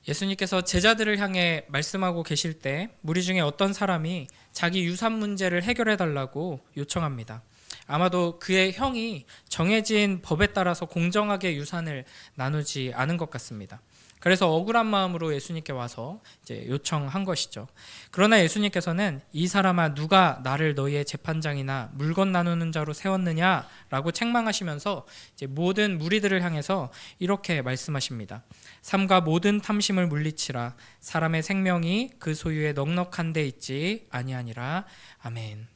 예수님께서 제자들을 향해 말씀하고 계실 때 무리 중에 어떤 사람이 자기 유산 문제를 해결해 달라고 요청합니다. 아마도 그의 형이 정해진 법에 따라서 공정하게 유산을 나누지 않은 것 같습니다. 그래서 억울한 마음으로 예수님께 와서 이제 요청한 것이죠. 그러나 예수님께서는 이 사람아 누가 나를 너희의 재판장이나 물건 나누는 자로 세웠느냐라고 책망하시면서 이제 모든 무리들을 향해서 이렇게 말씀하십니다. 삼가 모든 탐심을 물리치라. 사람의 생명이 그 소유에 넉넉한 데 있지 아니하니라. 아멘.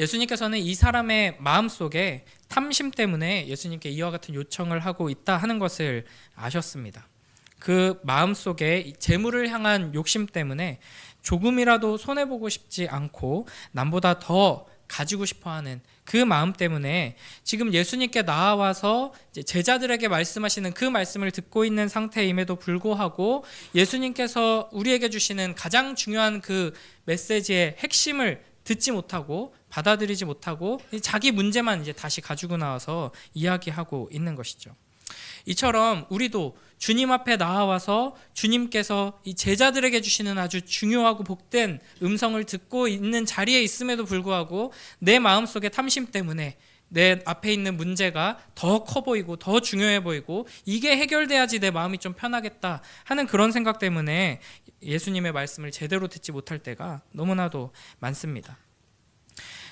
예수님께서는 이 사람의 마음속에 탐심 때문에 예수님께 이와 같은 요청을 하고 있다 하는 것을 아셨습니다. 그 마음속에 재물을 향한 욕심 때문에 조금이라도 손해보고 싶지 않고 남보다 더 가지고 싶어하는 그 마음 때문에 지금 예수님께 나와서 제자들에게 말씀하시는 그 말씀을 듣고 있는 상태임에도 불구하고 예수님께서 우리에게 주시는 가장 중요한 그 메시지의 핵심을 듣지 못하고 받아들이지 못하고 자기 문제만 이제 다시 가지고 나와서 이야기하고 있는 것이죠. 이처럼 우리도 주님 앞에 나와서 주님께서 이 제자들에게 주시는 아주 중요하고 복된 음성을 듣고 있는 자리에 있음에도 불구하고 내 마음속의 탐심 때문에 내 앞에 있는 문제가 더 커 보이고 더 중요해 보이고 이게 해결돼야지 내 마음이 좀 편하겠다 하는 그런 생각 때문에 예수님의 말씀을 제대로 듣지 못할 때가 너무나도 많습니다.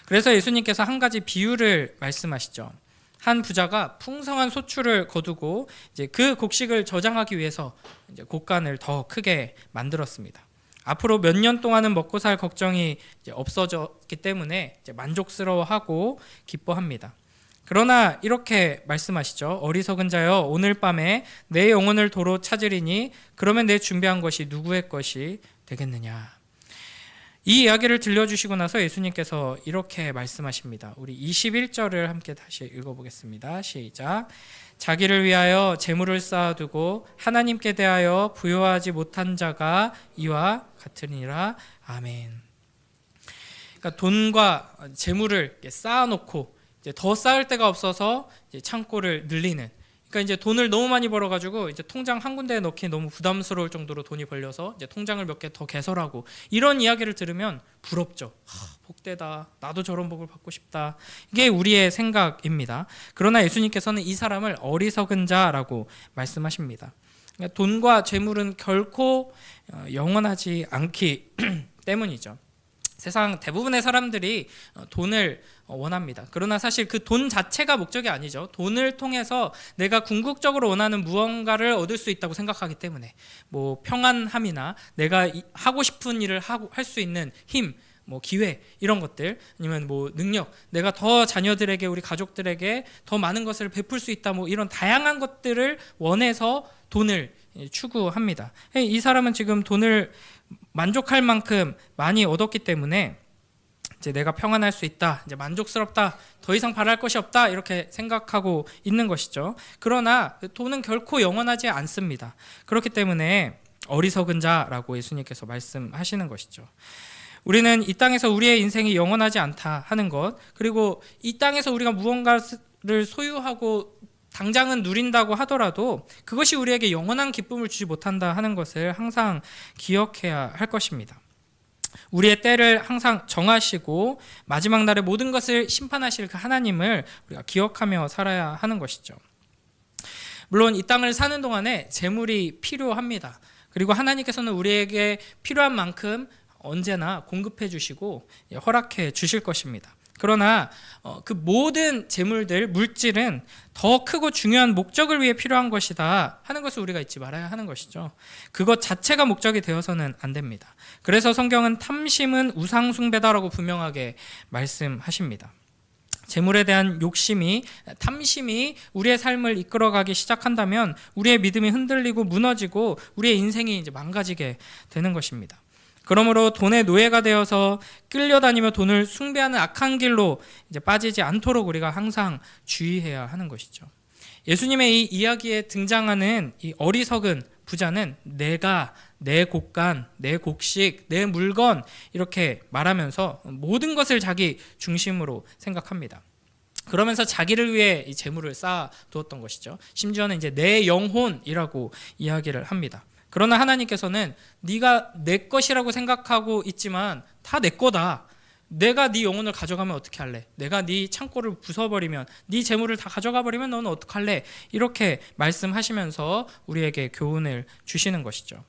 그래서 예수님께서 한 가지 비유를 말씀하시죠. 한 부자가 풍성한 소출을 거두고 이제 그 곡식을 저장하기 위해서 이제 곡간을 더 크게 만들었습니다. 앞으로 몇 년 동안은 먹고 살 걱정이 이제 없어졌기 때문에 이제 만족스러워하고 기뻐합니다. 그러나 이렇게 말씀하시죠. 어리석은 자여 오늘 밤에 내 영혼을 도로 찾으리니 그러면 내 준비한 것이 누구의 것이 되겠느냐. 이 이야기를 들려주시고 나서 예수님께서 이렇게 말씀하십니다. 우리 21절을 함께 다시 읽어보겠습니다. 시작. 자기를 위하여 재물을 쌓아두고 하나님께 대하여 부여하지 못한 자가 이와 같으니라. 아멘. 그러니까 돈과 재물을 쌓아놓고 이제 더 쌓을 데가 없어서 이제 창고를 늘리는. 그러니까 이제 돈을 너무 많이 벌어가지고 이제 통장 한 군데에 넣기 너무 부담스러울 정도로 돈이 벌려서 이제 통장을 몇 개 더 개설하고 이런 이야기를 들으면 부럽죠. 복되다. 나도 저런 복을 받고 싶다. 이게 우리의 생각입니다. 그러나 예수님께서는 이 사람을 어리석은 자라고 말씀하십니다. 그러니까 돈과 재물은 결코 영원하지 않기 때문이죠. 세상 대부분의 사람들이 돈을 원합니다. 그러나 사실 그 돈 자체가 목적이 아니죠. 돈을 통해서 내가 궁극적으로 원하는 무언가를 얻을 수 있다고 생각하기 때문에 뭐 평안함이나 내가 하고 싶은 일을 할 수 있는 힘, 뭐 기회 이런 것들 아니면 뭐 능력, 내가 더 자녀들에게 우리 가족들에게 더 많은 것을 베풀 수 있다 뭐 이런 다양한 것들을 원해서 돈을 추구합니다. 이 사람은 지금 돈을 만족할 만큼 많이 얻었기 때문에 이제 내가 평안할 수 있다, 이제 만족스럽다, 더 이상 바랄 것이 없다 이렇게 생각하고 있는 것이죠. 그러나 돈은 결코 영원하지 않습니다. 그렇기 때문에 어리석은 자라고 예수님께서 말씀하시는 것이죠. 우리는 이 땅에서 우리의 인생이 영원하지 않다 하는 것, 그리고 이 땅에서 우리가 무언가를 소유하고 당장은 누린다고 하더라도 그것이 우리에게 영원한 기쁨을 주지 못한다 하는 것을 항상 기억해야 할 것입니다. 우리의 때를 항상 정하시고 마지막 날에 모든 것을 심판하실 그 하나님을 우리가 기억하며 살아야 하는 것이죠. 물론 이 땅을 사는 동안에 재물이 필요합니다. 그리고 하나님께서는 우리에게 필요한 만큼 언제나 공급해 주시고 허락해 주실 것입니다. 그러나 그 모든 재물들, 물질은 더 크고 중요한 목적을 위해 필요한 것이다 하는 것을 우리가 잊지 말아야 하는 것이죠. 그것 자체가 목적이 되어서는 안 됩니다. 그래서 성경은 탐심은 우상 숭배다라고 분명하게 말씀하십니다. 재물에 대한 욕심이, 탐심이 우리의 삶을 이끌어가기 시작한다면 우리의 믿음이 흔들리고 무너지고 우리의 인생이 이제 망가지게 되는 것입니다. 그러므로 돈의 노예가 되어서 끌려다니며 돈을 숭배하는 악한 길로 이제 빠지지 않도록 우리가 항상 주의해야 하는 것이죠. 예수님의 이 이야기에 등장하는 이 어리석은 부자는 내가, 내 곡간, 내 곡식, 내 물건 이렇게 말하면서 모든 것을 자기 중심으로 생각합니다. 그러면서 자기를 위해 이 재물을 쌓아 두었던 것이죠. 심지어는 이제 내 영혼이라고 이야기를 합니다. 그러나 하나님께서는 네가 내 것이라고 생각하고 있지만 다 내 거다. 내가 네 영혼을 가져가면 어떻게 할래? 내가 네 창고를 부숴버리면, 네 재물을 다 가져가 버리면 너는 어떡할래? 이렇게 말씀하시면서 우리에게 교훈을 주시는 것이죠.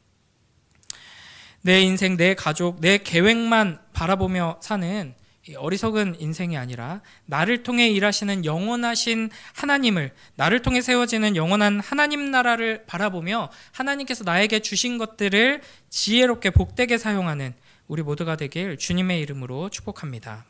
내 인생, 내 가족, 내 계획만 바라보며 사는 어리석은 인생이 아니라 나를 통해 일하시는 영원하신 하나님을, 나를 통해 세워지는 영원한 하나님 나라를 바라보며 하나님께서 나에게 주신 것들을 지혜롭게 복되게 사용하는 우리 모두가 되길 주님의 이름으로 축복합니다.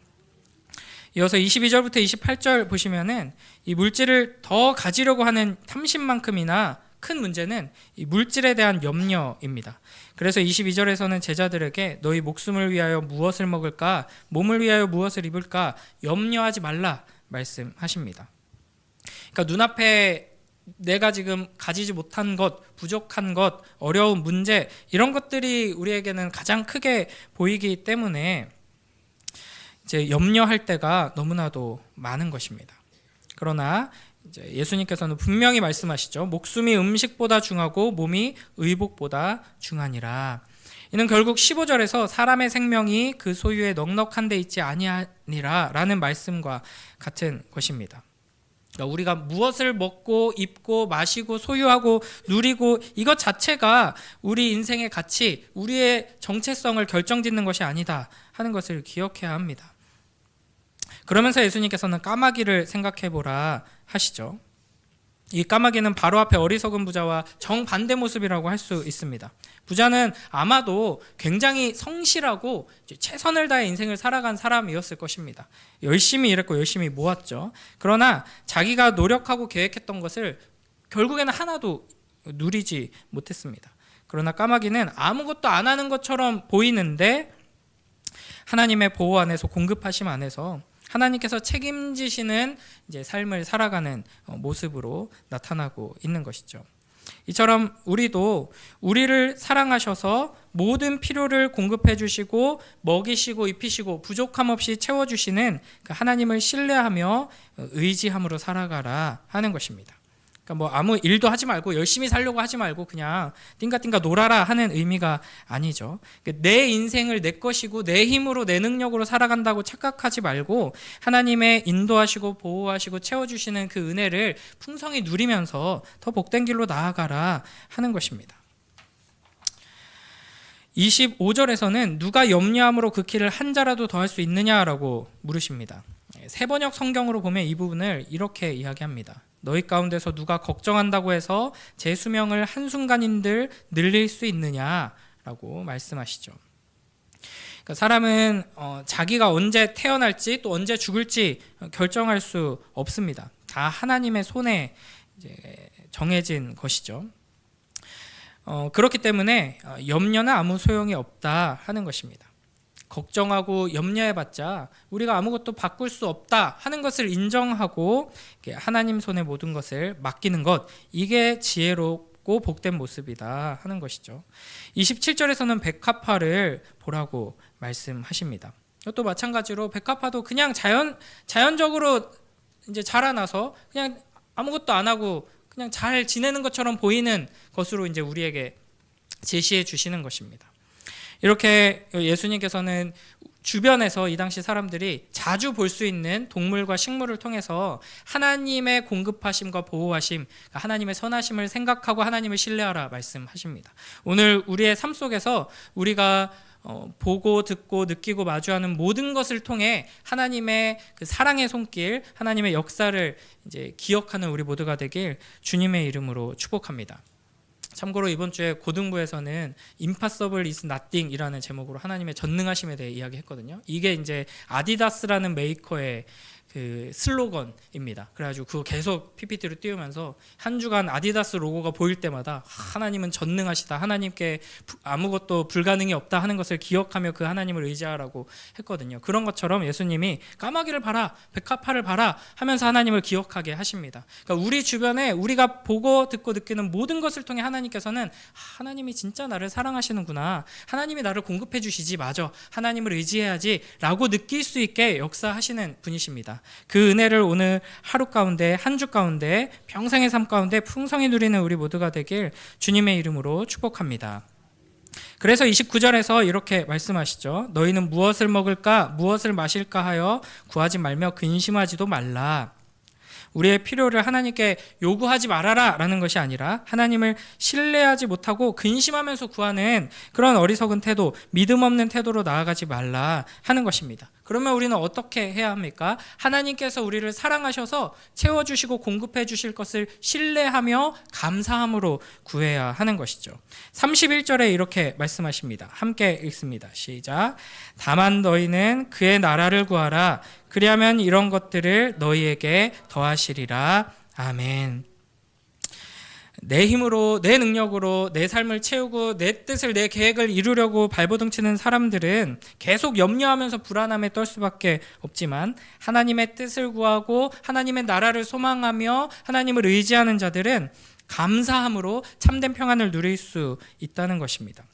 이어서 22절부터 28절 보시면은 이 물질을 더 가지려고 하는 탐심만큼이나 큰 문제는 이 물질에 대한 염려입니다. 그래서 22절에서는 제자들에게 너희 목숨을 위하여 무엇을 먹을까, 몸을 위하여 무엇을 입을까 염려하지 말라 말씀하십니다. 그러니까 눈앞에 내가 지금 가지지 못한 것, 부족한 것, 어려운 문제, 이런 것들이 우리에게는 가장 크게 보이기 때문에 이제 염려할 때가 너무나도 많은 것입니다. 그러나 이제 예수님께서는 분명히 말씀하시죠. 목숨이 음식보다 중하고 몸이 의복보다 중하니라. 이는 결국 15절에서 사람의 생명이 그 소유에 넉넉한 데 있지 아니하니라 라는 말씀과 같은 것입니다. 그러니까 우리가 무엇을 먹고 입고 마시고 소유하고 누리고 이것 자체가 우리 인생의 가치, 우리의 정체성을 결정짓는 것이 아니다 하는 것을 기억해야 합니다. 그러면서 예수님께서는 까마귀를 생각해보라 하시죠. 이 까마귀는 바로 앞에 어리석은 부자와 정반대 모습이라고 할 수 있습니다. 부자는 아마도 굉장히 성실하고 최선을 다해 인생을 살아간 사람이었을 것입니다. 열심히 일했고 열심히 모았죠. 그러나 자기가 노력하고 계획했던 것을 결국에는 하나도 누리지 못했습니다. 그러나 까마귀는 아무것도 안 하는 것처럼 보이는데 하나님의 보호 안에서, 공급하심 안에서 하나님께서 책임지시는 이제 삶을 살아가는 모습으로 나타나고 있는 것이죠. 이처럼 우리도 우리를 사랑하셔서 모든 필요를 공급해 주시고 먹이시고 입히시고 부족함 없이 채워주시는 그 하나님을 신뢰하며 의지함으로 살아가라 하는 것입니다. 그러니까 뭐 아무 일도 하지 말고 열심히 살려고 하지 말고 그냥 띵가띵가 놀아라 하는 의미가 아니죠. 내 인생을 내 것이고 내 힘으로 내 능력으로 살아간다고 착각하지 말고 하나님의 인도하시고 보호하시고 채워주시는 그 은혜를 풍성히 누리면서 더 복된 길로 나아가라 하는 것입니다. 25절에서는 누가 염려함으로 그 키를 한 자라도 더할 수 있느냐라고 물으십니다. 세번역 성경으로 보면 이 부분을 이렇게 이야기합니다. 너희 가운데서 누가 걱정한다고 해서 제 수명을 한순간인들 늘릴 수 있느냐라고 말씀하시죠. 그러니까 사람은 자기가 언제 태어날지 또 언제 죽을지 결정할 수 없습니다. 다 하나님의 손에 이제 정해진 것이죠. 그렇기 때문에 염려는 아무 소용이 없다 하는 것입니다. 걱정하고 염려해봤자 우리가 아무것도 바꿀 수 없다 하는 것을 인정하고 하나님 손에 모든 것을 맡기는 것, 이게 지혜롭고 복된 모습이다 하는 것이죠. 27절에서는 백합화를 보라고 말씀하십니다. 이것도 마찬가지로 백합화도 그냥 자연적으로 이제 자라나서 그냥 아무것도 안 하고 그냥 잘 지내는 것처럼 보이는 것으로 이제 우리에게 제시해 주시는 것입니다. 이렇게 예수님께서는 주변에서 이 당시 사람들이 자주 볼 수 있는 동물과 식물을 통해서 하나님의 공급하심과 보호하심, 하나님의 선하심을 생각하고 하나님을 신뢰하라 말씀하십니다. 오늘 우리의 삶 속에서 우리가 보고 듣고 느끼고 마주하는 모든 것을 통해 하나님의 그 사랑의 손길, 하나님의 역사를 이제 기억하는 우리 모두가 되길 주님의 이름으로 축복합니다. 참고로 이번 주에 고등부에서는 Impossible is Nothing이라는 제목으로 하나님의 전능하심에 대해 이야기했거든요. 이게 이제 아디다스라는 메이커의 그 슬로건입니다. 그래가지고 그거 계속 PPT로 띄우면서 한 주간 아디다스 로고가 보일 때마다 하나님은 전능하시다, 하나님께 아무것도 불가능이 없다 하는 것을 기억하며 그 하나님을 의지하라고 했거든요. 그런 것처럼 예수님이 까마귀를 봐라, 백합화를 봐라 하면서 하나님을 기억하게 하십니다. 그러니까 우리 주변에 우리가 보고 듣고 느끼는 모든 것을 통해 하나님께서는 하나님이 진짜 나를 사랑하시는구나, 하나님이 나를 공급해 주시지, 맞아, 하나님을 의지해야지 라고 느낄 수 있게 역사하시는 분이십니다. 그 은혜를 오늘 하루 가운데, 한 주 가운데, 평생의 삶 가운데 풍성히 누리는 우리 모두가 되길 주님의 이름으로 축복합니다. 그래서 29절에서 이렇게 말씀하시죠. 너희는 무엇을 먹을까 무엇을 마실까 하여 구하지 말며 근심하지도 말라. 우리의 필요를 하나님께 요구하지 말아라 라는 것이 아니라 하나님을 신뢰하지 못하고 근심하면서 구하는 그런 어리석은 태도, 믿음 없는 태도로 나아가지 말라 하는 것입니다. 그러면 우리는 어떻게 해야 합니까? 하나님께서 우리를 사랑하셔서 채워주시고 공급해 주실 것을 신뢰하며 감사함으로 구해야 하는 것이죠. 31절에 이렇게 말씀하십니다. 함께 읽습니다. 시작. 다만 너희는 그의 나라를 구하라. 그리하면 이런 것들을 너희에게 더하시리라. 아멘. 내 힘으로, 내 능력으로 내 삶을 채우고 내 뜻을, 내 계획을 이루려고 발버둥치는 사람들은 계속 염려하면서 불안함에 떨 수밖에 없지만 하나님의 뜻을 구하고 하나님의 나라를 소망하며 하나님을 의지하는 자들은 감사함으로 참된 평안을 누릴 수 있다는 것입니다.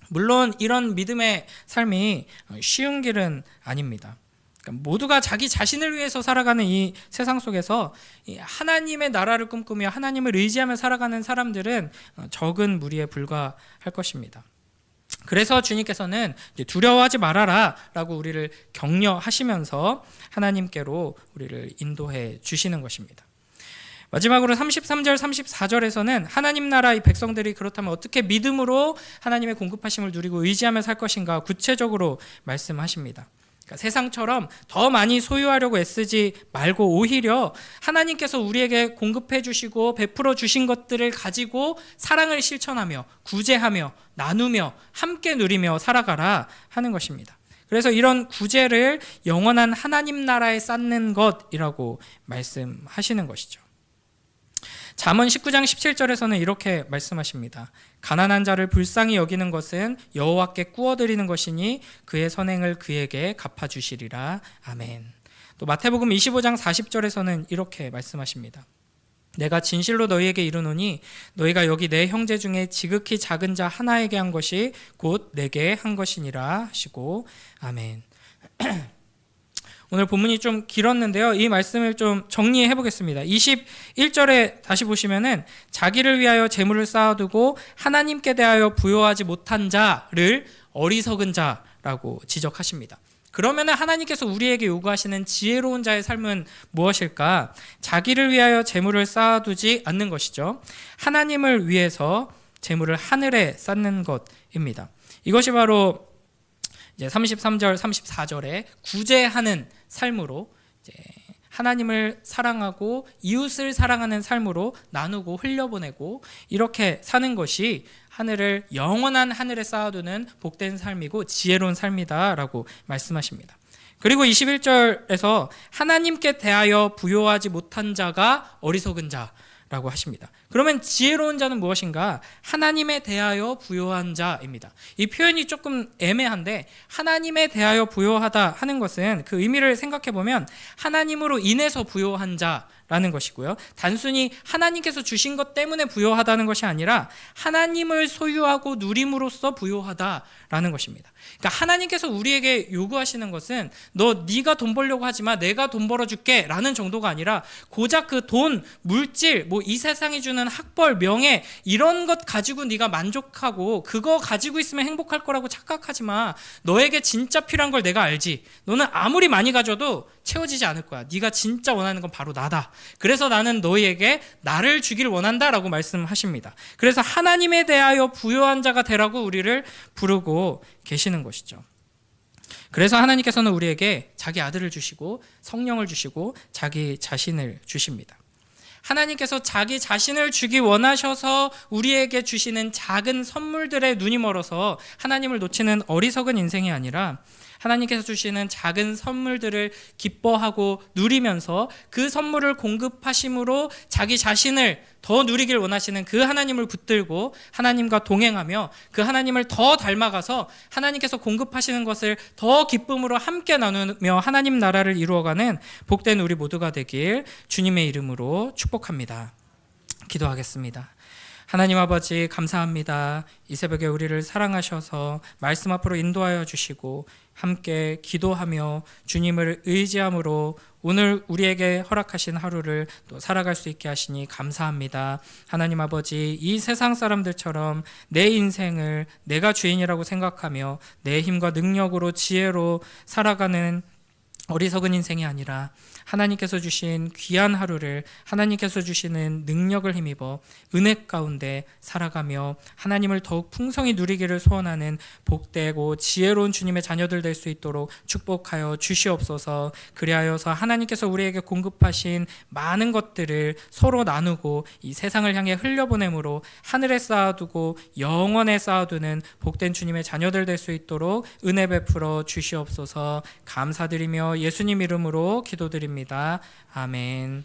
물론 이런 믿음의 삶이 쉬운 길은 아닙니다. 모두가 자기 자신을 위해서 살아가는 이 세상 속에서 하나님의 나라를 꿈꾸며 하나님을 의지하며 살아가는 사람들은 적은 무리에 불과할 것입니다. 그래서 주님께서는 두려워하지 말아라 라고 우리를 격려하시면서 하나님께로 우리를 인도해 주시는 것입니다. 마지막으로 33절, 34절에서는 하나님 나라의 백성들이 그렇다면 어떻게 믿음으로 하나님의 공급하심을 누리고 의지하며 살 것인가 구체적으로 말씀하십니다. 그러니까 세상처럼 더 많이 소유하려고 애쓰지 말고 오히려 하나님께서 우리에게 공급해 주시고 베풀어 주신 것들을 가지고 사랑을 실천하며 구제하며 나누며 함께 누리며 살아가라 하는 것입니다. 그래서 이런 구제를 영원한 하나님 나라에 쌓는 것이라고 말씀하시는 것이죠. 잠언 19장 17절에서는 이렇게 말씀하십니다. 가난한 자를 불쌍히 여기는 것은 여호와께 꾸어드리는 것이니 그의 선행을 그에게 갚아주시리라. 아멘. 또 마태복음 25장 40절에서는 이렇게 말씀하십니다. 내가 진실로 너희에게 이르노니 너희가 여기 내 형제 중에 지극히 작은 자 하나에게 한 것이 곧 내게 한 것이니라 하시고 아멘. 오늘 본문이 좀 길었는데요. 이 말씀을 좀 정리해 보겠습니다. 21절에 다시 보시면은 자기를 위하여 재물을 쌓아두고 하나님께 대하여 부요하지 못한 자를 어리석은 자라고 지적하십니다. 그러면은 하나님께서 우리에게 요구하시는 지혜로운 자의 삶은 무엇일까? 자기를 위하여 재물을 쌓아두지 않는 것이죠. 하나님을 위해서 재물을 하늘에 쌓는 것입니다. 이것이 바로 이제 33절, 34절에 구제하는 삶으로 이제 하나님을 사랑하고 이웃을 사랑하는 삶으로 나누고 흘려보내고 이렇게 사는 것이 하늘을 영원한 하늘에 쌓아두는 복된 삶이고 지혜로운 삶이다라고 말씀하십니다. 그리고 21절에서 하나님께 대하여 부요하지 못한 자가 어리석은 자라고 하십니다. 그러면 지혜로운 자는 무엇인가? 하나님에 대하여 부요한 자입니다. 이 표현이 조금 애매한데 하나님에 대하여 부요하다 하는 것은 그 의미를 생각해 보면 하나님으로 인해서 부요한 자라는 것이고요. 단순히 하나님께서 주신 것 때문에 부요하다는 것이 아니라 하나님을 소유하고 누림으로써 부요하다라는 것입니다. 그러니까 하나님께서 우리에게 요구하시는 것은 네가 돈 벌려고 하지 마, 내가 돈 벌어줄게 라는 정도가 아니라 고작 그 돈, 물질, 이 세상이 주는 학벌, 명예 이런 것 가지고 네가 만족하고 그거 가지고 있으면 행복할 거라고 착각하지 마. 너에게 진짜 필요한 걸 내가 알지. 너는 아무리 많이 가져도 채워지지 않을 거야. 네가 진짜 원하는 건 바로 나다. 그래서 나는 너희에게 나를 주기를 원한다라고 말씀하십니다. 그래서 하나님에 대하여 부요한 자가 되라고 우리를 부르고 계시는 것이죠. 그래서 하나님께서는 우리에게 자기 아들을 주시고 성령을 주시고 자기 자신을 주십니다. 하나님께서 자기 자신을 주기 원하셔서 우리에게 주시는 작은 선물들에 눈이 멀어서 하나님을 놓치는 어리석은 인생이 아니라 하나님께서 주시는 작은 선물들을 기뻐하고 누리면서 그 선물을 공급하심으로 자기 자신을 더 누리길 원하시는 그 하나님을 붙들고 하나님과 동행하며 그 하나님을 더 닮아가서 하나님께서 공급하시는 것을 더 기쁨으로 함께 나누며 하나님 나라를 이루어가는 복된 우리 모두가 되길 주님의 이름으로 축복합니다. 기도하겠습니다. 하나님 아버지 감사합니다. 이 새벽에 우리를 사랑하셔서 말씀 앞으로 인도하여 주시고 함께 기도하며 주님을 의지함으로 오늘 우리에게 허락하신 하루를 또 살아갈 수 있게 하시니 감사합니다. 하나님 아버지, 이 세상 사람들처럼 내 인생을 내가 주인이라고 생각하며 내 힘과 능력으로 지혜로 살아가는 어리석은 인생이 아니라 하나님께서 주신 귀한 하루를 하나님께서 주시는 능력을 힘입어 은혜 가운데 살아가며 하나님을 더욱 풍성히 누리기를 소원하는 복되고 지혜로운 주님의 자녀들 될 수 있도록 축복하여 주시옵소서. 그리하여서 하나님께서 우리에게 공급하신 많은 것들을 서로 나누고 이 세상을 향해 흘려보내므로 하늘에 쌓아두고 영원에 쌓아두는 복된 주님의 자녀들 될 수 있도록 은혜 베풀어 주시옵소서. 감사드리며 예수님 이름으로 기도드립니다. 아멘.